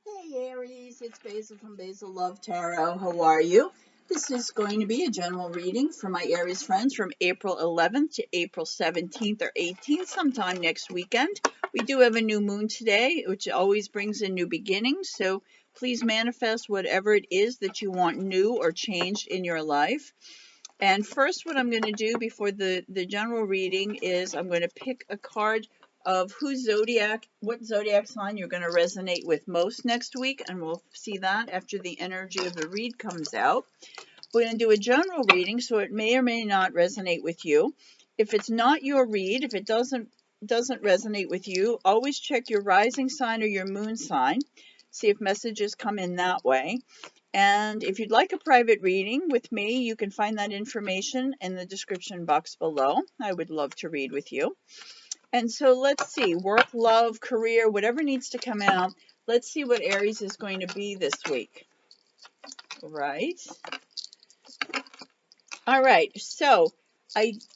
Hey Aries, it's Basil from Basil Tarot. How are you? This is going to be a general reading for my Aries friends from April 11th to April 17th or 18th, sometime next weekend. We do have a new moon today, which always brings in new beginnings, so please manifest whatever it is that you want new or changed in your life. And first, what I'm going to do before the general reading is I'm going to pick a card of what zodiac sign you're going to resonate with most next week, and we'll see that after the energy of the read comes out. We're going to do a general reading, so it may or may not resonate with you. If it's not your read, if it doesn't resonate with you, always check your rising sign or your moon sign. See if messages come in that way. And if you'd like a private reading with me, you can find that information in the description box below. I would love to read with you. And so let's see, work, love, career, whatever needs to come out. Let's see what Aries is going to be this week. Right? All right, so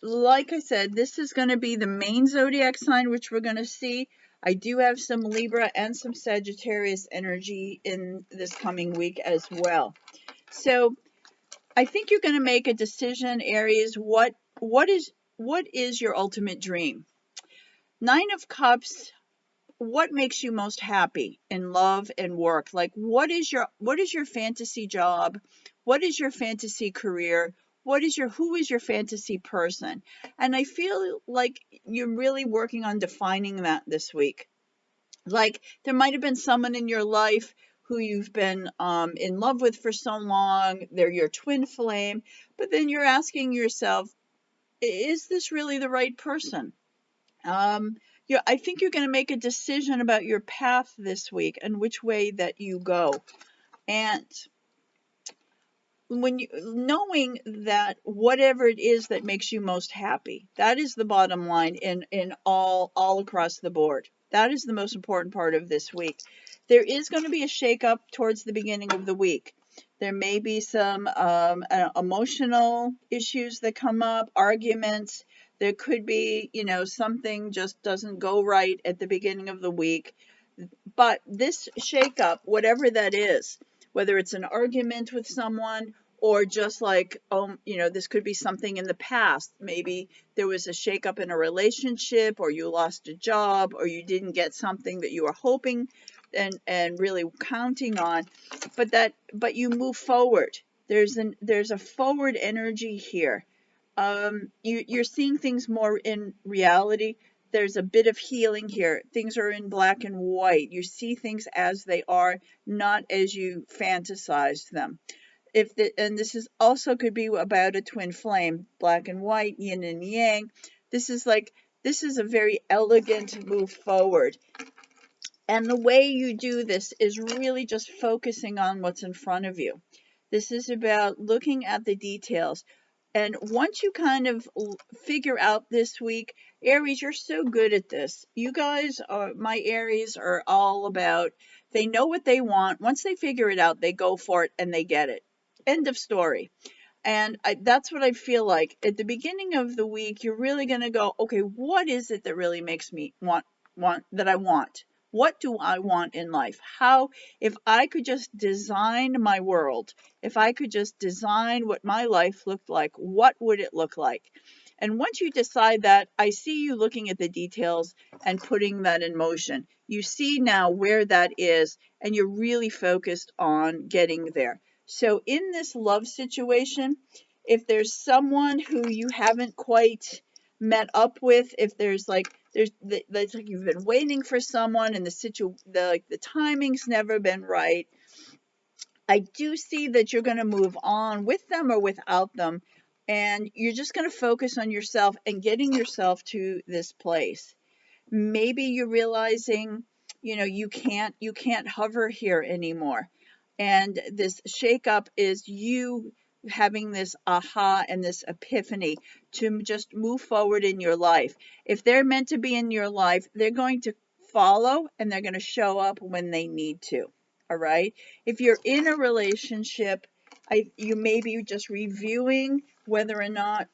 like I said, this is going to be the main zodiac sign, which we're going to see. I do have some Libra and some Sagittarius energy in this coming week as well. So I think you're going to make a decision, Aries. What is your ultimate dream? Nine of Cups. What makes you most happy in love and work? Like, what is your fantasy job? What is your fantasy career? Who is your fantasy person? And I feel like you're really working on defining that this week. Like, there might have been someone in your life who you've been in love with for so long. They're your twin flame, but then you're asking yourself, is this really the right person? I think you're going to make a decision about your path this week and which way that you go. And knowing that whatever it is that makes you most happy, that is the bottom line in all across the board. That is the most important part of this week. There is going to be a shakeup towards the beginning of the week. There may be some emotional issues that come up, arguments. There could be, something just doesn't go right at the beginning of the week. But this shakeup, whatever that is, whether it's an argument with someone or just like, this could be something in the past. Maybe there was a shakeup in a relationship, or you lost a job, or you didn't get something that you were hoping and really counting on, but you move forward. There's a forward energy here. You're seeing things more in reality. There's a bit of healing here. Things are in black and white. You see things as they are, not as you fantasized them. And this is also could be about a twin flame, black and white, yin and yang. This is a very elegant move forward. And the way you do this is really just focusing on what's in front of you. This is about looking at the details. And once you kind of figure out this week, Aries, you're so good at this. You guys my Aries are all about, they know what they want. Once they figure it out, they go for it and they get it. End of story. And that's what I feel like. At the beginning of the week, you're really going to go, okay, what is it that really makes me want that I want? What do I want in life? If I could just design my world, if I could just design what my life looked like, what would it look like? And once you decide that, I see you looking at the details and putting that in motion. You see now where that is, and you're really focused on getting there. So in this love situation, if there's someone who you haven't quite met up with, if there's like you've been waiting for someone and the timing's never been right, I do see that you're going to move on with them or without them, and you're just going to focus on yourself and getting yourself to this place. Maybe you're realizing, you can't hover here anymore. And this shakeup is you having this aha and this epiphany to just move forward in your life. If they're meant to be in your life, they're going to follow and they're going to show up when they need to. All right. If you're in a relationship, you may be just reviewing whether or not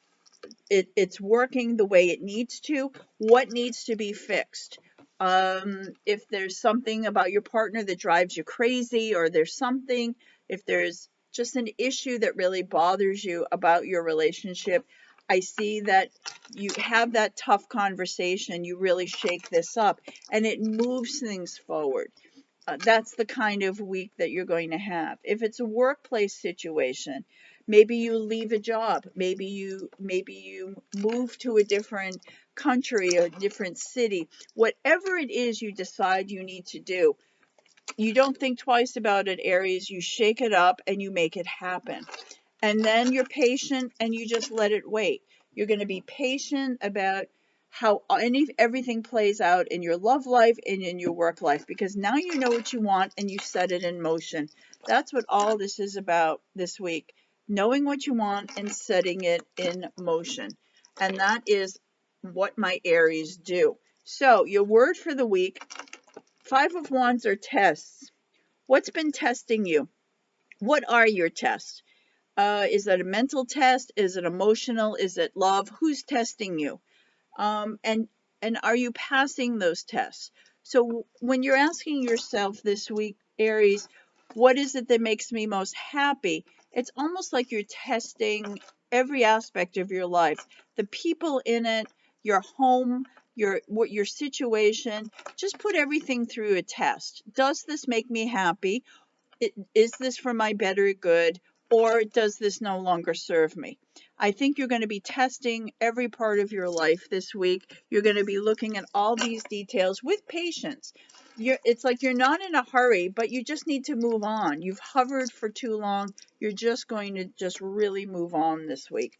it's working the way it needs to, what needs to be fixed. If there's something about your partner that drives you crazy, or if there's just an issue that really bothers you about your relationship, I see that you have that tough conversation, you really shake this up, and it moves things forward. That's the kind of week that you're going to have. If it's a workplace situation, maybe you leave a job, maybe you move to a different country, a different city, whatever it is you decide you need to do, you don't think twice about it, Aries. You shake it up and you make it happen. And then you're patient and you just let it wait. You're going to be patient about how everything plays out in your love life and in your work life, because now you know what you want and you set it in motion. That's what all this is about this week, knowing what you want and setting it in motion. And that is what my Aries do. So your word for the week, Five of Wands, are tests. What's been testing you? What are your tests? Is that a mental test? Is it emotional? Is it love? Who's testing you? Um, and and are you passing those tests? So when you're asking yourself this week, Aries, what is it that makes me most happy? It's almost like you're testing every aspect of your life, the people in it, your home, your situation. Just put everything through a test. Does this make me happy? Is this for my better good, or does this no longer serve me? I think you're going to be testing every part of your life this week. You're going to be looking at all these details with patience. It's like you're not in a hurry, but you just need to move on. You've hovered for too long. You're just going to just really move on this week.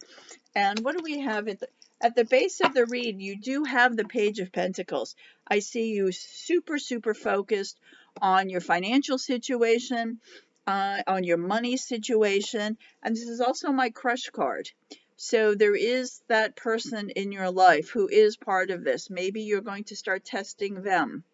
And what do we have at the base of the read? You do have the Page of Pentacles. I see you super, super focused on your financial situation, on your money situation. And this is also my crush card. So there is that person in your life who is part of this. Maybe you're going to start testing them,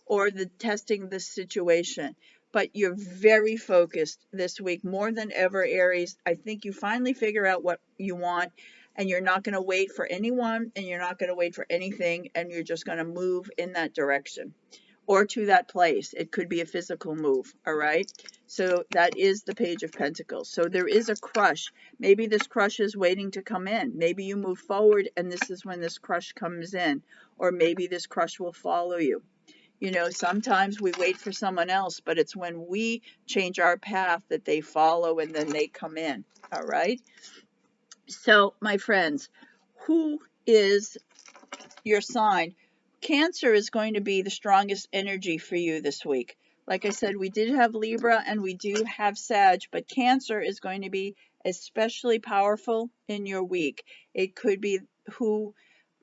or testing the situation. But you're very focused this week, more than ever, Aries. I think you finally figure out what you want, and you're not going to wait for anyone, and you're not going to wait for anything, and you're just going to move in that direction or to that place. It could be a physical move, all right? So that is the Page of Pentacles. So there is a crush. Maybe this crush is waiting to come in. Maybe you move forward, and this is when this crush comes in. Or maybe this crush will follow you. You know, sometimes we wait for someone else, but it's when we change our path that they follow and then they come in. All right. So, my friends, who is your sign? Cancer is going to be the strongest energy for you this week. Like I said, we did have Libra and we do have Sag, but Cancer is going to be especially powerful in your week. It could be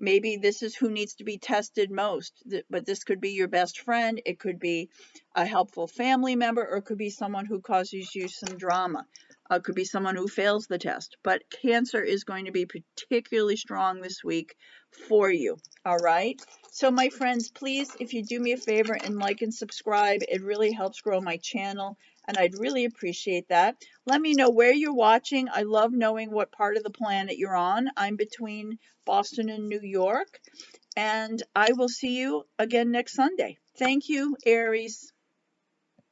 maybe this is who needs to be tested most, but this could be your best friend. It could be a helpful family member, or it could be someone who causes you some drama. It could be someone who fails the test. But Cancer is going to be particularly strong this week for you. All right. So my friends, please, if you do me a favor and like and subscribe, it really helps grow my channel, and I'd really appreciate that. Let me know where you're watching. I love knowing what part of the planet you're on. I'm between Boston and New York, and I will see you again next Sunday. Thank you, Aries.